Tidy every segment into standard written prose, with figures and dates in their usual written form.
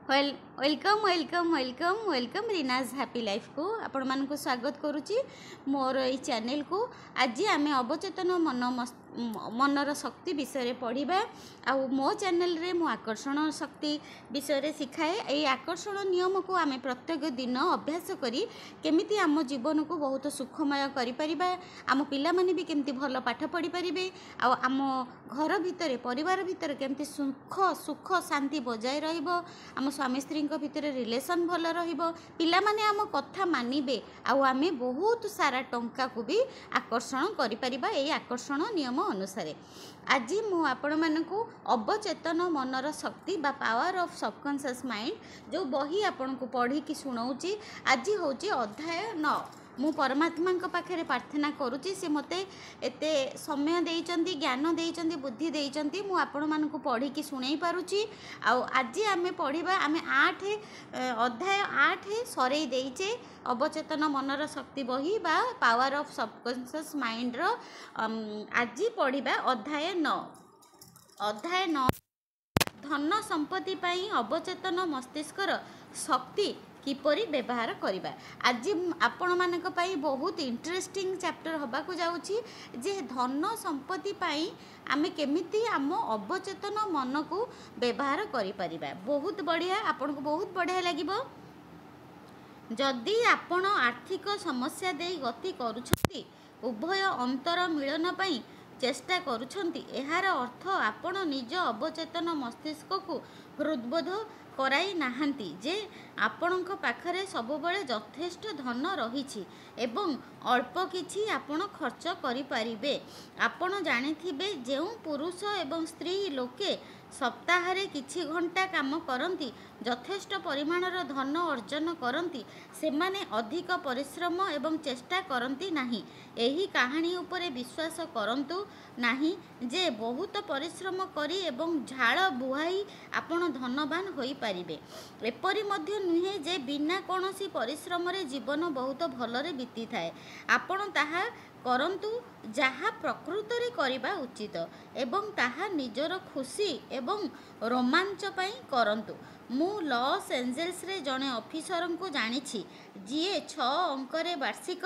Welcome welcome welcome welcome Rinaz happy life को आपण मानक स्वागत करुच्ची मोर ये चैनल को। आज आम अवचेतन मनर शक्ति विषय पढ़ा आ मो चैनल रे मो आकर्षण शक्ति विषय शिखाए। ये आकर्षण नियम को आम प्रत्येक दिन अभ्यास करी केमिति आम जीवन को बहुत सुखमय करिपरिबा, आम पिला माने भी केमिति भल पाठ पढ़ी पारिबे, आम घर भितर परिवार भितर केमिति सुख सुख शांति बजाय रहिबो, आम स्वामी स्त्री भितर रिलेशन भल रहिबो, पिला माने आम कथा मानिबे, आमे बहुत सारा टंका को भी आकर्षण करि परिबा। ये आकर्षण नियम अनुसार आज मु आपण मानकु अवचेतन मनर शक्ति बा पावर ऑफ सबकॉन्शियस माइंड जो बही आपण को पढ़ी कि सुनाऊची। आज होची अध्याय 9। मु परमात्मा पाखे प्रार्थना करुच्ची से मते एते समय देइचंती, ज्ञान देइचंती, बुद्धि देइचंती, मु आपण मानकु पढ़ी कि सुनाई पारुची। आज आमे पढ़िबा आमे 8 अध्याय 8 सरेई देइचे अवचेतन मनर शक्ति बही बा पावर ऑफ सबकॉन्शियस माइंड रो आज पढ़िबा अध्याय 9। अध्याय 9 धन संपत्ति पाई अवचेतन मस्तिष्कर शक्ति किपरि व्यवहार करिबा। आज आपण मानक पाई बहुत इंटरेस्टिंग चैप्टर होबा को जाउची जे धन संपत्ति पाई आमे केमिति आम अवचेतन मन को व्यवहार करि परिबा। बहुत बढ़िया, आपण को बहुत बढ़िया लागिबो। जदि आपण आर्थिक समस्या दे गति करूछंती, उभय अंतर मिलन पाई चेष्टा करूछंती, एहार अर्थ आपण निज अवचेतन मस्तिष्क को हृदबोध कराई नाहांती जे आपणक पाखरे सबुबले यथेष्ट धन रहिछि एवं अल्प किछि आपण खर्च करि पारिबे। आपण जानिथिबे जेउ पुरुष एवं स्त्री लोके सप्ताहरे किछि घंटा काम करंती, यथेष्ट परिमाणर धन अर्जन करंती, सेमाने अधिक परिश्रम एवं चेष्टा करंती नाही। एही कहानी उपरे विश्वास करंतु नाही जे बहुत परिश्रम करी एवं झाड़ बुहाई आपण धनवान होई पारिबे। एपरि मध्य नुहे जे बिना कोनोसी परिश्रम रे जीवन बहुत भलरे बीती थाए। आपण ताहा करंतु जहाँ प्रकृत रे करिबा उचित एवं ताहा निजर खुशी एवं रोमांच पाई करंतु। मु लॉस एंजेल्स रे जने ऑफिसर को जानिछि जिए 6 अंकरे वार्षिक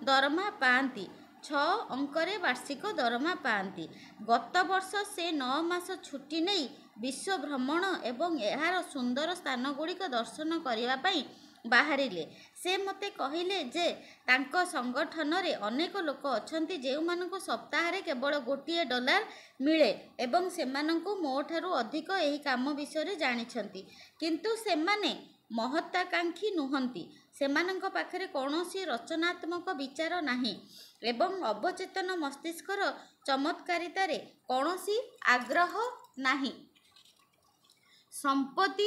दरमा पांती, 6 अंकरे वार्षिक दरमा पांती। गत वर्ष से 9 मास छुट्टी नहीं विश्व भ्रमण एवं एहार सुंदर स्थान गुड़िक दर्शन करने पाई बाहरिले। से मते कहिले जे तांको संगठन रे अनेक लोक अछंती जेउ मानको सप्ताह रे केवल $1 मिले एवं से मानको मोठारु अधिक एही काम विषय जानिछंती, किंतु से माने महत्वाकांक्षी नुहंती। सेमानंक पाखरे कौनसी रचनात्मक विचार नाही एवं अवचेतन मस्तिष्कर चमत्कारितारे कौनसी आग्रह नाही। संपत्ति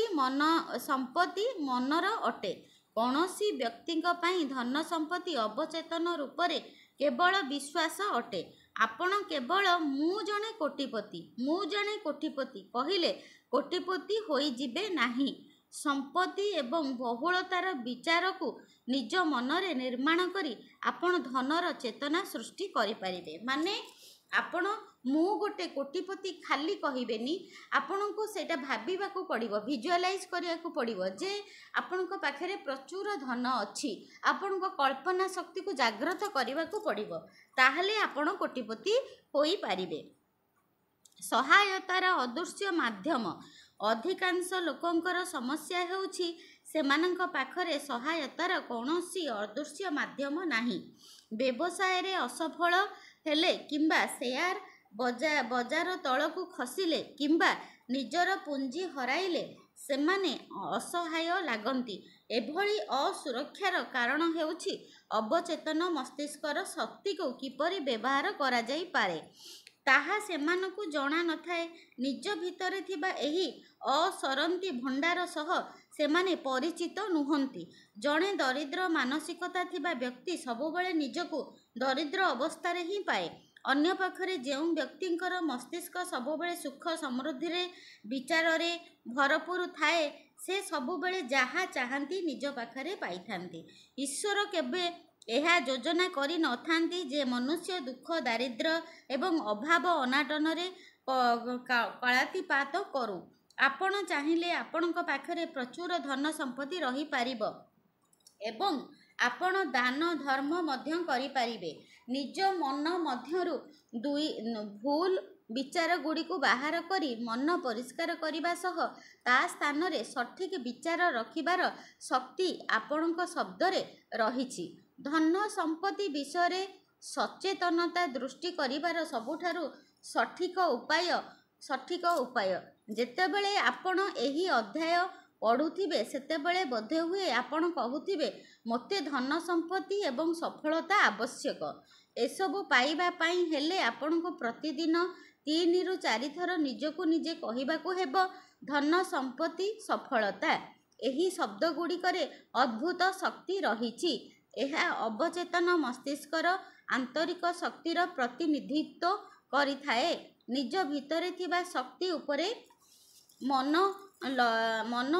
मनर अटे। कौनसी व्यक्ति धन संपत्ति अवचेतन रूप रे केवल विश्वास अटे। आपण केवल मु जणे कोटिपति कहिले कोटिपति होई जिबे नाही। संपत्ति एवं बहुलतार विचार को निज मनरे निर्माण करी आपण धनर चेतना सृष्टि करि परिबे। माने आपण मु गोटे कोटिपति खाली कहिबेनी, आपण को सेटा भाबिबा को पड़िबो, विजुअलाइज करिया को पड़िबो जे आपण को पाखरे प्रचुर धन अछि। आपण को कल्पना शक्ति को जागृत करिबा को पड़िबो, ताहले आपण कोटिपति होई पारिबे। सहायतार अदृश्य माध्यम। अधिकांश लोकंकर समस्या हेउछि सेमानंक पाखरे सहायतार कौनसी अदृश्य माध्यम नाही। व्यवसाय रे असफल हेले किंबा शेयर बजार तलकू खसिले किंबा निजर पुंजी हराइले सेमाने असहाय लागंती। एभली असुरक्षार कारण हेउछि अवचेतन मस्तिष्कर शक्ति को किपरि व्यवहार करा जाई पारे ताहा सेमानकु जणा नथाए। निज भितरे थिबा एही असरंती भंडार सह सेमाने परिचित नुहंती। जणे दरिद्र मानसिकता थिबा व्यक्ति सबुबले निजको दरिद्र अवस्था रे ही पाए। अन्य पाखरे जेउ व्यक्तिंकर मस्तिष्क सबुबले सुख समृद्धि रे विचार रे भरपूर थाए से सबुबले जहा चाहंती निज पाखरे पाइथांती। ईश्वर केबे एहा योजना करी न थांती जे मनुष्य दुख दारिद्र एवं अभाव अनाटन रे कलातिपात करू। आपण चाहिए आपण पाखरे प्रचुर धन संपत्ति रही पारिबो एवं आपण दान धर्म मध्य करि पारिबे। निज मन मध्यरु दुई भूल विचार गुड़ी को बाहर करी मन परिष्कार करने सह ता स्थान रे सठिक विचार रखिबार शक्ति आपणक शब्द रे रहिछि। धन संपत्ति विषय सचेतनता दृष्टि करिबार सबुठारु सठिक उपाय जेतेबेले आपण एही अध्याय पढ़ुथिबे सेतेबेले बोधे हुए आपण कहूथिबे मोते धन संपत्ति एवं सफलता आवश्यक। एसबु पाइबा पाई हेले आपणको प्रतिदिन 3 ରୁ 4 थर निजको निजे कहिबाको हेबो धन संपत्ति सफलता। एही शब्द गुड़िकरे अद्भुत शक्ति रहिछि। एहा अवचेतन मस्तिष्कर आंतरिक शक्तिर प्रतिनिधित्व करिथाए। निज भितरे थिबा शक्ति उपरे मन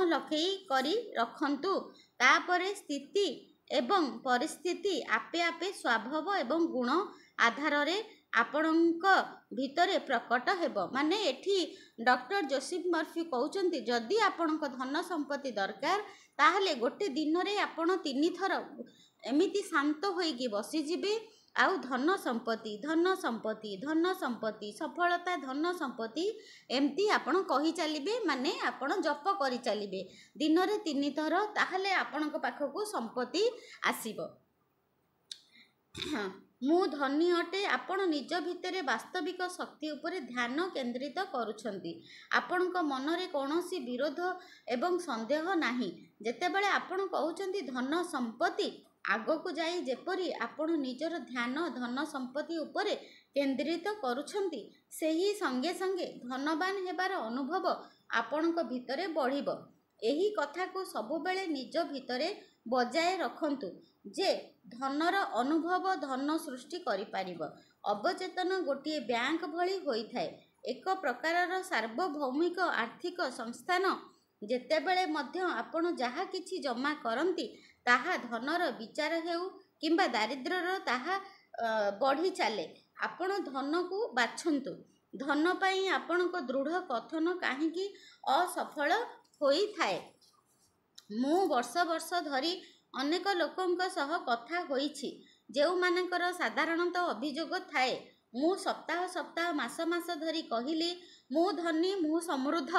लखेई करी रखंतु। तापरे स्थिति एवं परिस्थिति आपे आपे स्वभाव एवं गुण आधार रे आपणक भितरे प्रकट हेबो। माने एठी डॉक्टर जोसेफ मर्फी कहउचंती जदि आपणक धन संपत्ति दरकार ताहले गोटे दिन रे आपण 3 थर एमिति शांत होइकी बसी जिबे आउ धन संपत्ति सफलता धन संपत्ति एमती आपण कहि चलिबे। माने आपण जप करि चलिबे दिन रे 3 थर ताहले आपणक पाखकू संपत्ति आसीबो। मु धनी अटे आपण निज भितरे वास्तविक शक्ति उपरे ध्यान केंद्रित करूछंती। आपणक मनरे कोनोसी विरोध एवं संदेह नाही। जेतेबेले आपण कहउछंती धन संपत्ति आगकू जाई जेपरी आपण निजर ध्यान धन संपत्ति उपरे केंद्रित करूछंती सेही संगे संगे धनवान हेबार अनुभव आपणक भितरे बढ़िबो। एही कथा को सबुबेले निज भितरे बजाय रखंतु जे धनर अनुभव धन सृष्टि करि पारिबो। अवचेतन गोटे बैंक भली होई थाए, एक प्रकारर सार्वभौमिक आर्थिक संस्थान। जेतेबेले मध्य आपण जहा किछि जमा करंती ताहा धनर विचार हेउ किंबा दारिद्र्यर ताहा बढ़ी चले। आपण धन को बाछंतु। धन पाई आपणक दृढ़ कथन काहींकी असफल होई थाए। मु वर्ष वर्ष धरी अनेक लोकंक सह कथा होईछि जेउ मानकर साधारणतः अभियोग थाए। मु सप्ताह सप्ताह मास मास धरी कहिली मु धनी मु समृद्ध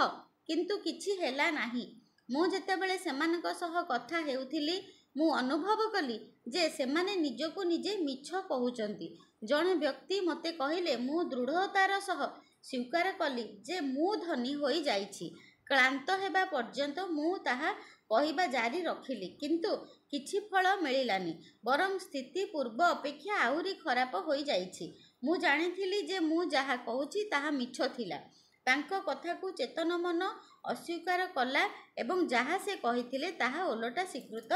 किंतु किछि हेला नाही। मु जेतेबेले सेमानक सह कथा हेउथिली मु अनुभव कली जे सेमाने निजको निजे मिछ कहउचंती। जणे व्यक्ति मते कहिले मु दृढ़तार सह स्वीकार कली जे मु धनी होई जाइछि। क्लांत हेबा पर्यंत मु ताहा कहिबा जारी रखिली किंतु किछि फल मिलिलानी, बरं स्थिति पूर्व अपेक्षा आहुरी खराब होई जाइछि। मु जानिथिली जे मु जहा कहूछि ताहा मिछ थिला। तांको कथा को चेतन मन अस्वीकार कला एवं जहा से कहिथिले ताहा ओलटा स्वीकृत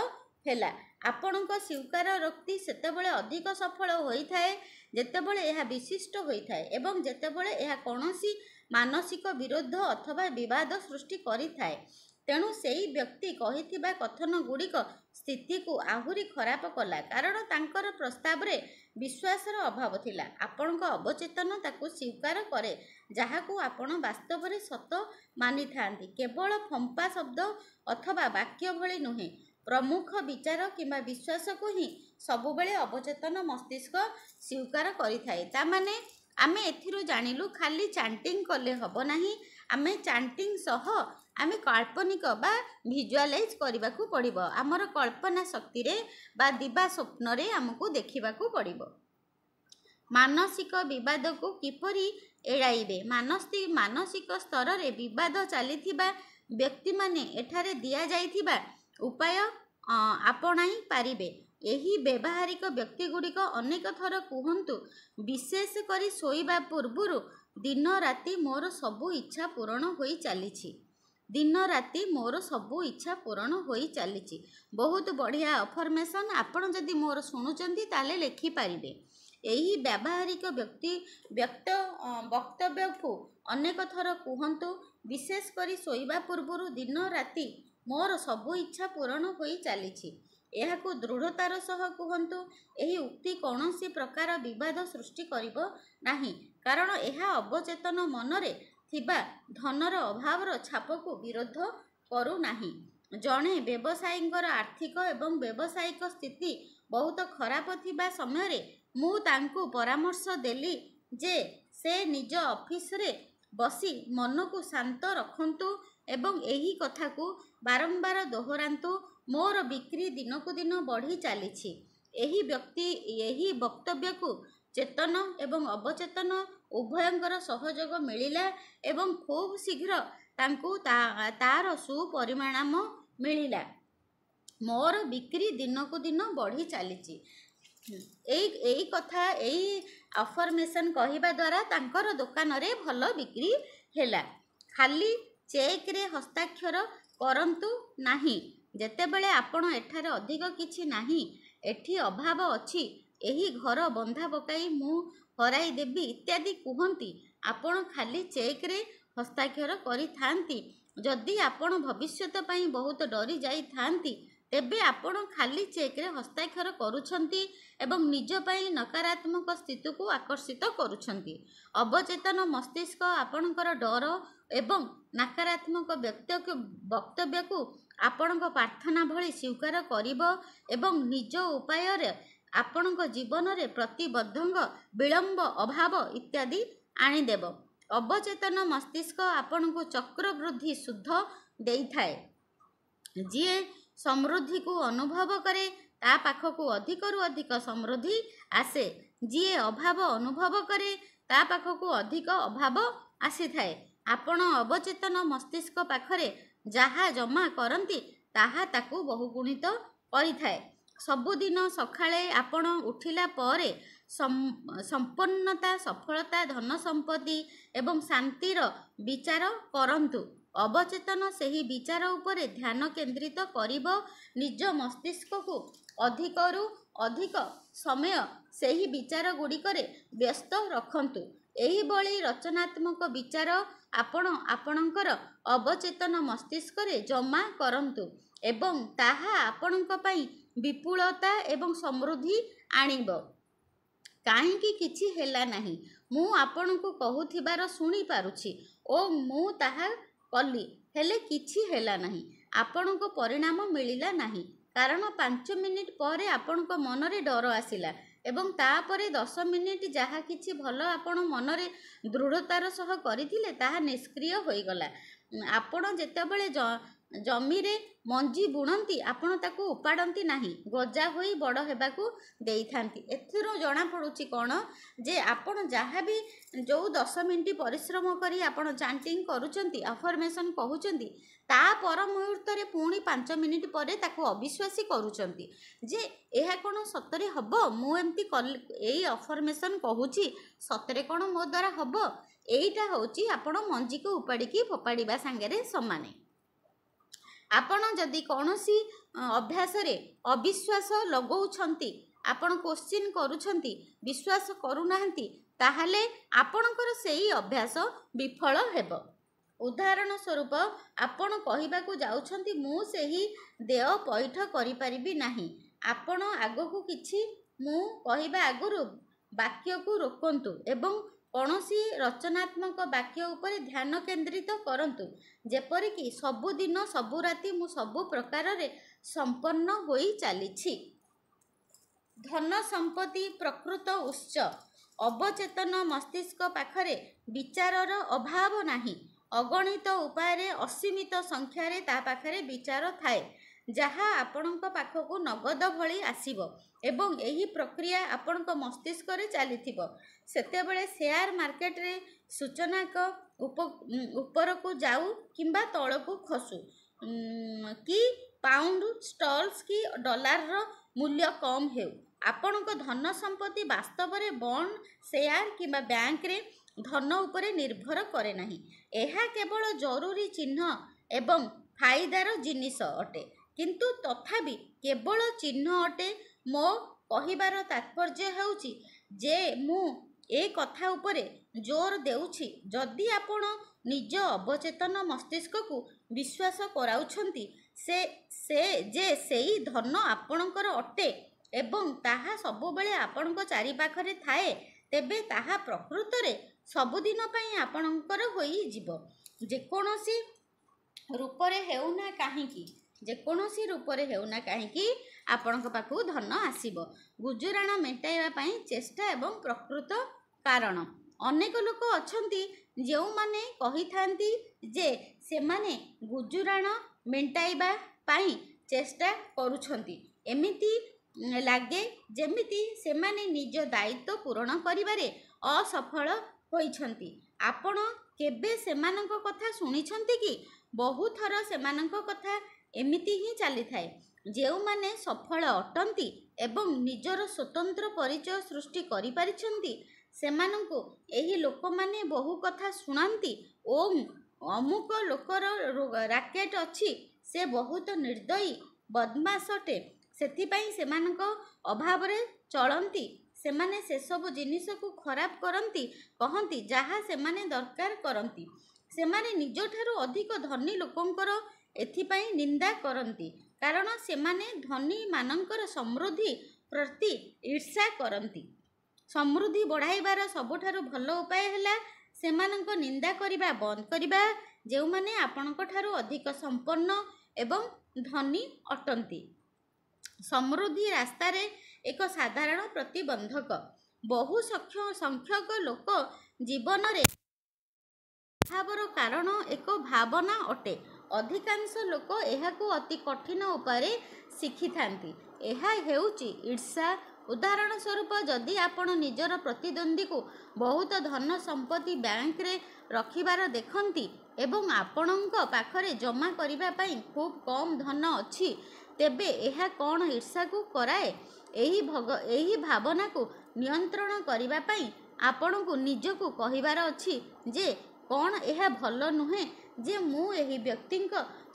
हेला। आपणक स्वीकार रक्ति सेतेबेले अधिक सफल होई थाए जेतेबेले एहा विशिष्ट होई थाए एवं जेतेबेले एहा कोनोसी मानसिक विरोध अथवा विवाद सृष्टि करि थाए। तेणु सेई व्यक्ति कहिथिबा कथन गुड़िक स्थिति को आहुरी खराब कला कारण तांकर प्रस्ताव रे विश्वासर अभाव थिला। आपणक अवचेतन ताकू स्वीकार करे जहाकू आपण वास्तव रे सत मानि थांती। केवल फंपा शब्द अथवा वाक्य भली नुहे, प्रमुख विचार किंबा विश्वास को ही सबुबेले अवचेतन मस्तिष्क स्वीकार करि थाए। ता माने आमे एथिरु जानिलु खाली चांटिंग कले हबो नाही, आमे चांटिंग सह आमे काल्पनिक बा विजुअलाइज करबाकू पड़िबो। आमर कल्पना शक्ति रे बा दिबा स्वप्न रे हमकू देखिबाकू पड़िबो। मानसिक विवाद को किपरि एड़ाइबे। मानसिक स्तर रे विवाद चलीथिबा व्यक्ति माने एठारे दिया जाइथिबा उपाय आपणाई पारिबे। एही व्यवहारिक व्यक्ति गुड़िक अनेक थर कहंतु विशेष करी सोइबा पूर्वरु दिन राति मोर सबु इच्छा पूरण होई चलीछि। दिन राति मोर सबु इच्छा पूरण होई चलीछि। बहुत बढ़िया अफर्मेशन। आपण जदि मोर शुणुचंती ताले लेखि पारिबे। एही व्यावहारिक वक्तव्य को अनेक थर कहंतु विशेष करी सोइबा पूर्वरु दिन राति मोर सबु इच्छा पूरण होई चलीछि। एहाकू दृढ़तार सह कहंतु। एही उक्ति कौनसी प्रकार विवाद सृष्टि करिबो नाही कारण एहा अवचेतन मनरे ଥିବା ଧନର ଅଭାବର ଛାପକୁ ବିରୋଧ କରୁନାହିଁ। ଜଣେ ବ୍ୟବସାୟୀଙ୍କର ଆର୍ଥିକ ଏବଂ ବ୍ୟବସାୟିକ ସ୍ଥିତି ବହୁତ ଖରାପ ଥିବା ସମୟରେ ମୁଁ ତାଙ୍କୁ ପରାମର୍ଶ ଦେଲି ଯେ ସେ ନିଜ ଅଫିସରେ ବସି ମନକୁ ଶାନ୍ତ ରଖନ୍ତୁ ଏବଂ ଏହି କଥାକୁ ବାରମ୍ବାର ଦୋହରାନ୍ତୁ। ମୋର ବିକ୍ରି ଦିନକୁ ଦିନ ବଢ଼ି ଚାଲିଛି। ଏହି ବକ୍ତବ୍ୟକୁ ଚେତନ ଏବଂ ଅବଚେତନ ଉଭୟଙ୍କର ସହଯୋଗ ମିଳିଲା ଏବଂ ଖୁବ୍ ଶୀଘ୍ର ତାଙ୍କୁ ତାର ସୁପରିଣାମ ମିଳିଲା। ମୋର ବିକ୍ରି ଦିନକୁ ଦିନ ବଢ଼ି ଚାଲିଛି। ଏଇ କଥା, ଏଇ ଆଫର୍ମେସନ୍ କହିବା ଦ୍ୱାରା ତାଙ୍କର ଦୋକାନରେ ଭଲ ବିକ୍ରି ହେଲା। ଖାଲି ଚେକ୍ରେ ହସ୍ତାକ୍ଷର କରନ୍ତୁ ନାହିଁ। ଯେତେବେଳେ ଆପଣ ଏଠାରେ ଅଧିକ କିଛି ନାହିଁ, ଏଠି ଅଭାବ ଅଛି, ଏହି ଘର ବନ୍ଧା ପକାଇ ମୁଁ ହରାଇ ଦେବି ଇତ୍ୟାଦି କୁହନ୍ତି, ଆପଣ ଖାଲି ଚେକ୍ରେ ହସ୍ତାକ୍ଷର କରିଥାନ୍ତି। ଯଦି ଆପଣ ଭବିଷ୍ୟତ ପାଇଁ ବହୁତ ଡରି ଯାଇଥାନ୍ତି, ତେବେ ଆପଣ ଖାଲି ଚେକ୍ରେ ହସ୍ତାକ୍ଷର କରୁଛନ୍ତି ଏବଂ ନିଜ ପାଇଁ ନକାରାତ୍ମକ ସ୍ଥିତିକୁ ଆକର୍ଷିତ କରୁଛନ୍ତି। ଅବଚେତନ ମସ୍ତିଷ୍କ ଆପଣଙ୍କର ଡର ଏବଂ ନକାରାତ୍ମକ ବକ୍ତବ୍ୟକୁ ଆପଣଙ୍କ ପ୍ରାର୍ଥନା ଭଳି ସ୍ୱୀକାର କରିବ ଏବଂ ନିଜ ଉପାୟରେ ଆପଣଙ୍କ ଜୀବନରେ ପ୍ରତିବନ୍ଧକ, ବିଳମ୍ବ, ଅଭାବ ଇତ୍ୟାଦି ଆଣିଦେବ। ଅବଚେତନ ମସ୍ତିଷ୍କ ଆପଣଙ୍କୁ ଚକ୍ରବୃଦ୍ଧି ସୁଧ ଦେଇଥାଏ। ଯିଏ ସମୃଦ୍ଧିକୁ ଅନୁଭବ କରେ ତା ପାଖକୁ ଅଧିକରୁ ଅଧିକ ସମୃଦ୍ଧି ଆସେ। ଯିଏ ଅଭାବ ଅନୁଭବ କରେ ତା ପାଖକୁ ଅଧିକ ଅଭାବ ଆସିଥାଏ। ଆପଣ ଅବଚେତନ ମସ୍ତିଷ୍କ ପାଖରେ ଯାହା ଜମା କରନ୍ତି ତାହା ତାକୁ ବହୁଗୁଣିତ କରିଥାଏ। ସବୁଦିନ ସକାଳେ ଆପଣ ଉଠିଲା ପରେ ସମ୍ପନ୍ନତା, ସଫଳତା, ଧନ ସମ୍ପତ୍ତି ଏବଂ ଶାନ୍ତିର ବିଚାର କରନ୍ତୁ। ଅବଚେତନ ସେହି ବିଚାର ଉପରେ ଧ୍ୟାନ କେନ୍ଦ୍ରିତ କରିବ। ନିଜ ମସ୍ତିଷ୍କକୁ ଅଧିକରୁ ଅଧିକ ସମୟ ସେହି ବିଚାର ଗୁଡ଼ିକରେ ବ୍ୟସ୍ତ ରଖନ୍ତୁ। ଏହିଭଳି ରଚନାତ୍ମକ ବିଚାର ଆପଣ ଆପଣଙ୍କର ଅବଚେତନ ମସ୍ତିଷ୍କରେ ଜମା କରନ୍ତୁ ଏବଂ ତାହା ଆପଣଙ୍କ ପାଇଁ ବିପୁଳତା ଏବଂ ସମୃଦ୍ଧି ଆଣିବ। କାହିଁକି କିଛି ହେଲା ନାହିଁ? ମୁଁ ଆପଣଙ୍କୁ କହୁଥିବାର ଶୁଣିପାରୁଛି ଓ ମୁଁ ତାହା କଲି, ହେଲେ କିଛି ହେଲା ନାହିଁ। ଆପଣଙ୍କୁ ପରିଣାମ ମିଳିଲା ନାହିଁ କାରଣ 5 ମିନିଟ୍ ପରେ ଆପଣଙ୍କ ମନରେ ଡର ଆସିଲା ଏବଂ ତାପରେ 10 ମିନିଟ୍ ଯାହା କିଛି ଭଲ ଆପଣ ମନରେ ଦୃଢ଼ତାର ସହ କରିଥିଲେ ତାହା ନିଷ୍କ୍ରିୟ ହୋଇଗଲା। ଆପଣ ଯେତେବେଳେ ଜମିରେ ମଞ୍ଜି ବୁଣନ୍ତି, ଆପଣ ତାକୁ ଉପାଡ଼ନ୍ତି ନାହିଁ, ଗଜା ହୋଇ ବଡ଼ ହେବାକୁ ଦେଇଥାନ୍ତି। ଏଥିରୁ ଜଣାପଡ଼ୁଛି କ'ଣ ଯେ ଆପଣ ଯାହା ବି ଯେଉଁ 10 ମିନିଟ୍ ପରିଶ୍ରମ କରି ଆପଣ ଚାଣ୍ଟିଂ କରୁଛନ୍ତି, ଆଫର୍ମେସନ୍ କହୁଛନ୍ତି, ତା ପର ମୁହୂର୍ତ୍ତରେ ପୁଣି 5 ମିନିଟ୍ ପରେ ତାକୁ ଅବିଶ୍ୱାସୀ କରୁଛନ୍ତି ଯେ ଏହା କ'ଣ ସତରେ ହେବ? ମୁଁ ଏମିତି ଏଇ ଆଫର୍ମେସନ୍ କହୁଛି, ସତରେ କ'ଣ ମୋ ଦ୍ୱାରା ହେବ? ଏଇଟା ହେଉଛି ଆପଣ ମଞ୍ଜିକୁ ଉପାଡ଼ିକି ଫୋପାଡ଼ିବା ସାଙ୍ଗରେ ସମାନ। ଆପଣ ଯଦି କୌଣସି ଅଭ୍ୟାସରେ ଅବିଶ୍ୱାସ ଲଗାଉଛନ୍ତି, ଆପଣ କ୍ୱେଶ୍ଚିନ୍ କରୁଛନ୍ତି, ବିଶ୍ୱାସ କରୁନାହାନ୍ତି, ତାହେଲେ ଆପଣଙ୍କର ସେହି ଅଭ୍ୟାସ ବିଫଳ ହେବ। ଉଦାହରଣ ସ୍ୱରୂପ, ଆପଣ କହିବାକୁ ଯାଉଛନ୍ତି ମୁଁ ସେହି ଦେୟ ପଇଠ କରିପାରିବି ନାହିଁ। ଆପଣ ଆଗକୁ କିଛି ମୁଁ କହିବା ଆଗରୁ ବାକ୍ୟକୁ ରୋକନ୍ତୁ ଏବଂ କୌଣସି ରଚନାତ୍ମକ ବାକ୍ୟ ଉପରେ ଧ୍ୟାନ କେନ୍ଦ୍ରିତ କରନ୍ତୁ, ଯେପରିକି ସବୁଦିନ ସବୁ ରାତି ମୁଁ ସବୁ ପ୍ରକାରରେ ସମ୍ପନ୍ନ ହୋଇ ଚାଲିଛି। ଧନ ସମ୍ପତ୍ତି ପ୍ରକୃତ ଉତ୍ସ। ଅବଚେତନ ମସ୍ତିଷ୍କ ପାଖରେ ବିଚାରର ଅଭାବ ନାହିଁ। ଅଗଣିତ ଉପାୟରେ ଅସୀମିତ ସଂଖ୍ୟାରେ ତା ପାଖରେ ବିଚାର ଥାଏ, ଯାହା ଆପଣଙ୍କ ପାଖକୁ ନଗଦ ଭଳି ଆସିବ ଏବଂ ଏହି ପ୍ରକ୍ରିୟା ଆପଣଙ୍କ ମସ୍ତିଷ୍କରେ ଚାଲିଥିବ। ସେତେବେଳେ ସେୟାର ମାର୍କେଟରେ ସୂଚକାଙ୍କ ଉପରକୁ ଯାଉ କିମ୍ବା ତଳକୁ ଖସୁ, କି ପାଉଣ୍ଡ ଷ୍ଟର୍ଲିଂ କି ଡଲାରର ମୂଲ୍ୟ କମ୍ ହେଉ, ଆପଣଙ୍କ ଧନ ସମ୍ପତ୍ତି ବାସ୍ତବରେ ବଣ୍ଡ, ସେୟାର କିମ୍ବା ବ୍ୟାଙ୍କରେ ଧନ ଉପରେ ନିର୍ଭର କରେ ନାହିଁ। ଏହା କେବଳ ଜରୁରୀ ଚିହ୍ନ ଏବଂ ଫାଇଦାର ଜିନିଷ ଅଟେ, କିନ୍ତୁ ତଥାପି କେବଳ ଚିହ୍ନ ଅଟେ। ମୋ କହିବାର ତାତ୍ପର୍ଯ୍ୟ ହେଉଛି ଯେ ମୁଁ ଏ କଥା ଉପରେ ଜୋର ଦେଉଛି, ଯଦି ଆପଣ ନିଜ ଅବଚେତନ ମସ୍ତିଷ୍କକୁ ବିଶ୍ୱାସ କରାଉଛନ୍ତି ଯେ ସେହି ଧନ ଆପଣଙ୍କର ଅଟେ ଏବଂ ତାହା ସବୁବେଳେ ଆପଣଙ୍କ ଚାରିପାଖରେ ଥାଏ, ତେବେ ତାହା ପ୍ରକୃତରେ ସବୁଦିନ ପାଇଁ ଆପଣଙ୍କର ହୋଇଯିବ। ଯେକୌଣସି ରୂପରେ ହେଉନା କାହିଁକି ଆପଣଙ୍କ ପାଖକୁ ଧନ ଆସିବ। ଗୁଜୁରାଣ ମେଣ୍ଟାଇବା ପାଇଁ ଚେଷ୍ଟା ଏବଂ ପ୍ରକୃତ କାରଣ। ଅନେକ ଲୋକ ଅଛନ୍ତି ଯେଉଁମାନେ କହିଥାନ୍ତି ଯେ ସେମାନେ ଗୁଜୁରାଣ ମେଣ୍ଟାଇବା ପାଇଁ ଚେଷ୍ଟା କରୁଛନ୍ତି। ଏମିତି ଲାଗେ ଯେମିତି ସେମାନେ ନିଜ ଦାୟିତ୍ୱ ପୂରଣ କରିବାରେ ଅସଫଳ ହୋଇଛନ୍ତି। ଆପଣ କେବେ ସେମାନଙ୍କ କଥା ଶୁଣିଛନ୍ତି କି? ବହୁଥର ସେମାନଙ୍କ କଥା ଏମିତି ହିଁ ଚାଲିଥାଏ। ଯେଉଁମାନେ ସଫଳ ଅଟନ୍ତି ଏବଂ ନିଜର ସ୍ୱତନ୍ତ୍ର ପରିଚୟ ସୃଷ୍ଟି କରିପାରିଛନ୍ତି, ସେମାନଙ୍କୁ ଏହି ଲୋକମାନେ ବହୁ କଥା ଶୁଣାନ୍ତି। ଅମୁକ ଲୋକର ରାକେଟ ଅଛି, ସେ ବହୁତ ନିର୍ଦ୍ଦୟୀ ବଦମାସ ଅଟେ, ସେଥିପାଇଁ ସେମାନଙ୍କ ଅଭାବରେ ଚଳନ୍ତି, ସେମାନେ ସେସବୁ ଜିନିଷକୁ ଖରାପ କରନ୍ତି, କହନ୍ତି ଯାହା ସେମାନେ ଦରକାର କରନ୍ତି। ସେମାନେ ନିଜଠାରୁ ଅଧିକ ଧନୀ ଲୋକଙ୍କର ଏଥିପାଇଁ ନିନ୍ଦା କରନ୍ତି, କାରଣ ସେମାନେ ଧନୀମାନଙ୍କର ସମୃଦ୍ଧି ପ୍ରତି ଈର୍ଷା କରନ୍ତି। ସମୃଦ୍ଧି ବଢ଼ାଇବାର ସବୁଠାରୁ ଭଲ ଉପାୟ ହେଲା ସେମାନଙ୍କ ନିନ୍ଦା କରିବା ବନ୍ଦ କରିବା, ଯେଉଁମାନେ ଆପଣଙ୍କଠାରୁ ଅଧିକ ସମ୍ପନ୍ନ ଏବଂ ଧନୀ ଅଟନ୍ତି। ସମୃଦ୍ଧି ରାସ୍ତାରେ ଏକ ସାଧାରଣ ପ୍ରତିବନ୍ଧକ। ବହୁ ସଂଖ୍ୟକ ଲୋକ ଜୀବନରେ ଅଭାବର କାରଣ ଏକ ଭାବନା ଅଟେ। ଅଧିକାଂଶ ଲୋକ ଏହାକୁ ଅତି କଠିନ ଉପାୟରେ ଶିଖିଥାନ୍ତି। ଏହା ହେଉଛି ଈର୍ଷା। ଉଦାହରଣ ସ୍ୱରୂପ, ଯଦି ଆପଣ ନିଜର ପ୍ରତିଦ୍ୱନ୍ଦ୍ୱୀକୁ ବହୁତ ଧନ ସମ୍ପତ୍ତି ବ୍ୟାଙ୍କରେ ରଖିବାର ଦେଖନ୍ତି ଏବଂ ଆପଣଙ୍କ ପାଖରେ ଜମା କରିବା ପାଇଁ ଖୁବ୍ କମ୍ ଧନ ଅଛି, ତେବେ ଏହା କ'ଣ ଈର୍ଷାକୁ କରାଏ? ଏହି ଭାବନାକୁ ନିୟନ୍ତ୍ରଣ କରିବା ପାଇଁ ଆପଣଙ୍କୁ ନିଜକୁ କହିବାର ଅଛି ଯେ କ'ଣ ଏହା ଭଲ ନୁହେଁ ଯେ ମୁଁ ଏହି ବ୍ୟକ୍ତିଙ୍କ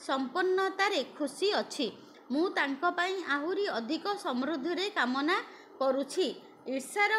ସମ୍ପନ୍ନତାରେ ଖୁସି ଅଛି, ମୁଁ ତାଙ୍କ ପାଇଁ ଆହୁରି ଅଧିକ ସମୃଦ୍ଧିରେ କାମନା କରୁଛି। ଈର୍ଷାର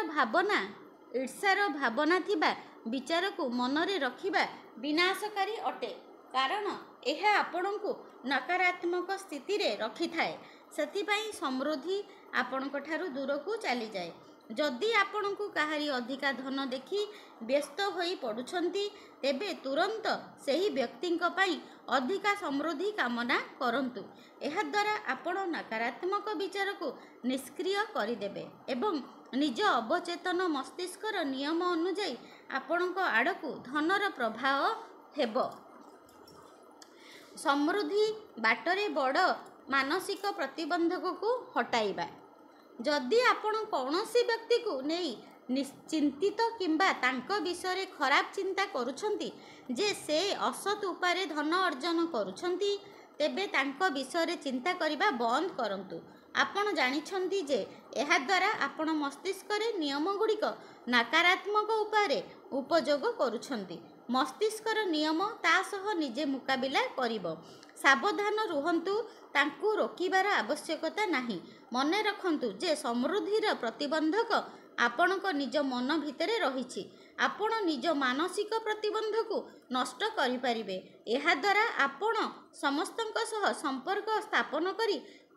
ଭାବନା ଥିବା ବିଚାରକୁ ମନରେ ରଖିବା ବିନାଶକାରୀ ଅଟେ, କାରଣ ଏହା ଆପଣଙ୍କୁ ନକାରାତ୍ମକ ସ୍ଥିତିରେ ରଖିଥାଏ। ସେଥିପାଇଁ ସମୃଦ୍ଧି ଆପଣଙ୍କଠାରୁ ଦୂରକୁ ଚାଲିଯାଏ। ଯଦି ଆପଣଙ୍କୁ କାହାରି ଅଧିକା ଧନ ଦେଖି ବ୍ୟସ୍ତ ହୋଇ ପଡ଼ୁଛନ୍ତି, ତେବେ ତୁରନ୍ତ ସେହି ବ୍ୟକ୍ତିଙ୍କ ପାଇଁ ଅଧିକା ସମୃଦ୍ଧି କାମନା କରନ୍ତୁ। ଏହାଦ୍ୱାରା ଆପଣ ନକାରାତ୍ମକ ବିଚାରକୁ ନିଷ୍କ୍ରିୟ କରିଦେବେ ଏବଂ ନିଜ ଅବଚେତନ ମସ୍ତିଷ୍କର ନିୟମ ଅନୁଯାୟୀ ଆପଣଙ୍କ ଆଡ଼କୁ ଧନର ପ୍ରବାହ ହେବ। ସମୃଦ୍ଧି ବାଟରେ ବଡ଼ ମାନସିକ ପ୍ରତିବନ୍ଧକକୁ ହଟାଇବା। ଯଦି ଆପଣ କୌଣସି ବ୍ୟକ୍ତିକୁ ନେଇ ଚିନ୍ତିତ କିମ୍ବା ତାଙ୍କ ବିଷୟରେ ଖରାପ ଚିନ୍ତା କରୁଛନ୍ତି ଯେ ସେ ଅସତ୍ ଉପାୟରେ ଧନ ଅର୍ଜନ କରୁଛନ୍ତି, ତେବେ ତାଙ୍କ ବିଷୟରେ ଚିନ୍ତା କରିବା ବନ୍ଦ କରନ୍ତୁ। ଆପଣ ଜାଣିଛନ୍ତି ଯେ ଏହାଦ୍ୱାରା ଆପଣ ମସ୍ତିଷ୍କରେ ନିୟମଗୁଡ଼ିକ ନକାରାତ୍ମକ ଉପାୟରେ ଉପଯୋଗ କରୁଛନ୍ତି। ମସ୍ତିଷ୍କର ନିୟମ ତା ସହ ନିଜେ ମୁକାବିଲା କରିବ। ସାବଧାନ ରୁହନ୍ତୁ, ତାଙ୍କୁ ରୋକିବାର ଆବଶ୍ୟକତା ନାହିଁ। ମନେ ରଖନ୍ତୁ ଯେ ସମୃଦ୍ଧିର ପ୍ରତିବନ୍ଧକ ଆପଣଙ୍କ ନିଜ ମନ ଭିତରେ ରହିଛି। ଆପଣ ନିଜ ମାନସିକ ପ୍ରତିବନ୍ଧକକୁ ନଷ୍ଟ କରିପାରିବେ। ଏହାଦ୍ୱାରା ଆପଣ ସମସ୍ତଙ୍କ ସହ ସମ୍ପର୍କ ସ୍ଥାପନ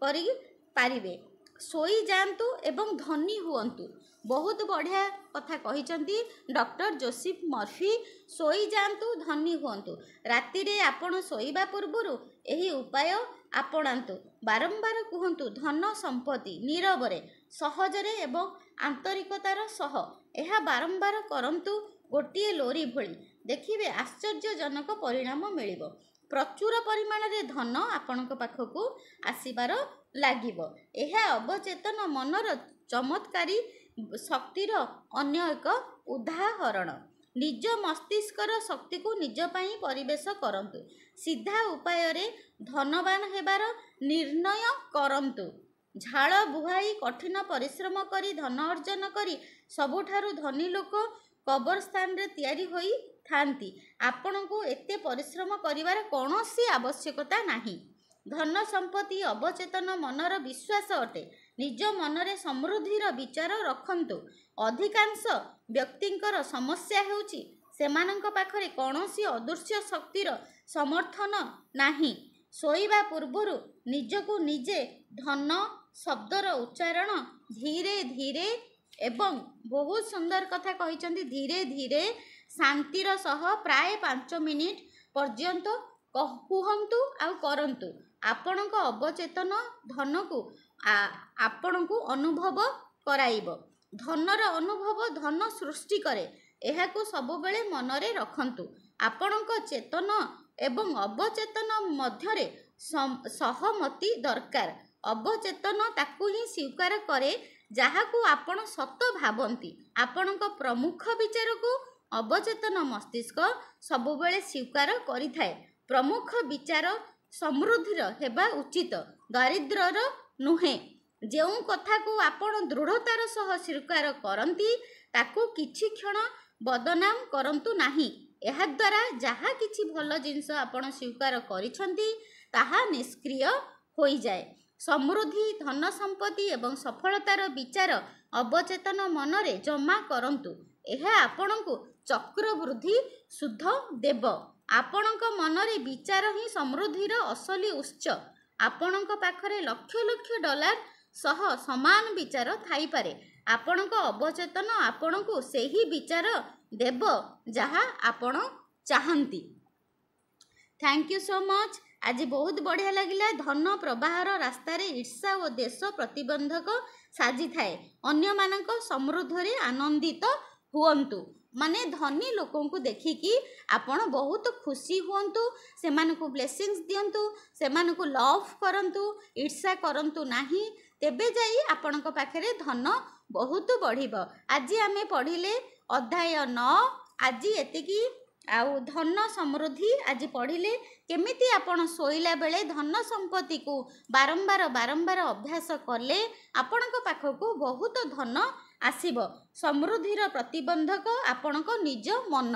କରିପାରିବେ। ଶୋଇଯାଆନ୍ତୁ ଏବଂ ଧନୀ ହୁଅନ୍ତୁ। ବହୁତ ବଢ଼ିଆ କଥା କହିଛନ୍ତି ଡକ୍ଟର ଯୋଶେଫ ମର୍ଫି। ଶୋଇଯାଆନ୍ତୁ, ଧନୀ ହୁଅନ୍ତୁ। ରାତିରେ ଆପଣ ଶୋଇବା ପୂର୍ବରୁ ଏହି ଉପାୟ ଆପଣାନ୍ତୁ। ବାରମ୍ବାର କୁହନ୍ତୁ ଧନ ସମ୍ପତ୍ତି, ନୀରବରେ, ସହଜରେ ଏବଂ ଆନ୍ତରିକତାର ସହ। ଏହା ବାରମ୍ବାର କରନ୍ତୁ ଗୋଟିଏ ଲୋରି ଭଳି। ଦେଖିବେ ଆଶ୍ଚର୍ଯ୍ୟଜନକ ପରିଣାମ ମିଳିବ। ପ୍ରଚୁର ପରିମାଣରେ ଧନ ଆପଣଙ୍କ ପାଖକୁ ଆସିବାର ଲାଗିବ। ଏହା ଅବଚେତନ ମନର ଚମତ୍କାରୀ ଶକ୍ତିର ଅନ୍ୟ ଏକ ଉଦାହରଣ। ନିଜ ମସ୍ତିଷ୍କର ଶକ୍ତିକୁ ନିଜ ପାଇଁ ପରିବେଶ କରନ୍ତୁ। ସିଧା ଉପାୟରେ ଧନବାନ ହେବାର ନିର୍ଣ୍ଣୟ କରନ୍ତୁ। ଝାଳ ବୁହାଇ କଠିନ ପରିଶ୍ରମ କରି ଧନ ଅର୍ଜନ କରି ସବୁଠାରୁ ଧନୀ ଲୋକ କବରସ୍ଥାନରେ ତିଆରି ହୋଇଥାନ୍ତି। ଆପଣଙ୍କୁ ଏତେ ପରିଶ୍ରମ କରିବାର କୌଣସି ଆବଶ୍ୟକତା ନାହିଁ। ଧନ ସମ୍ପତ୍ତି ଅବଚେତନ ମନର ବିଶ୍ୱାସ ଅଟେ। ନିଜ ମନରେ ସମୃଦ୍ଧିର ବିଚାର ରଖନ୍ତୁ। ଅଧିକାଂଶ ବ୍ୟକ୍ତିଙ୍କର ସମସ୍ୟା ହେଉଛି ସେମାନଙ୍କ ପାଖରେ କୌଣସି ଅଦୃଶ୍ୟ ଶକ୍ତିର ସମର୍ଥନ ନାହିଁ। ଶୋଇବା ପୂର୍ବରୁ ନିଜକୁ ନିଜେ ଧନ ଶବ୍ଦର ଉଚ୍ଚାରଣ ଧୀରେ ଧୀରେ ଏବଂ ବହୁତ ସୁନ୍ଦର କଥା କହିଛନ୍ତି, ଧୀରେ ଧୀରେ शांतिर सह प्राय 5 मिनिट पर्यंत कुहतु आ करंतु। आपणक अवचेतन धन को आपण को अनुभव कराइब। धनर अनुभव धन सृष्टि करे, यह सब बेले मनरे रखंतु। आपणक चेतन एवं अवचेतन मध्यरे सहमति दरकार। अवचेतन ताकू ही स्वीकार करे जहाकू आपण सत भावंती। आपणक प्रमुख विचार को अवचेतन मस्तिष्क सबुबेले स्वीकार करिथाए। प्रमुख विचार समृद्धिर हेबा उचित, दारिद्र्यर नुहे। जेउ कथा को आपण दृढ़तार सह स्वीकार करंती ताकू किछि क्षण बदनाम करंतु नाही। एहा द्वारा जहा किछि भल जिंस आपण स्वीकार करिसंती ताहा निष्क्रिय होई जाए। समृद्धि, धन संपत्ति एवं सफलतार विचार अवचेतन मनरे जमा करंतु। यह आपणको चक्रवृद्धि शुद्ध देव। आपणक मनरे विचार ही समृद्धिर असली उत्स। आपणक पाखरे लक्ष लक्ष डॉलर सह समान विचार थाई पारे। आपणक अवचेतन आपणको सेही विचार देव जहा आपण चाहंती। Thank you so much. आज बहुत बढ़िया लगिला। धन प्रवाहर रास्तार ईर्षा और देश प्रतिबंधक साजी थाए। अन्य मानक समृद्धि आनंदित हुअन्तु। माने धनी लोकों को देखिकी आपण बहुत खुशी हुअन्तु, सेमानकु ब्लेसिंग्स दियन्तु, सेमानकु लव करन्तु, ईर्षा करन्तु नाही। तेबे जाई आपणक पाखरे धन बहुत बढ़िबो। आज आमे पढ़िले अध्याय 9। आज एतिकी आउ धन समृद्धि आज पढ़िले केमिति आपण सोइला बेले धन संपत्ति को बारंबार बारंबार अभ्यास कले आपणक पाखको बहुत धन आसीबो। समृद्धिर प्रतिबंधक आपणक निज मन।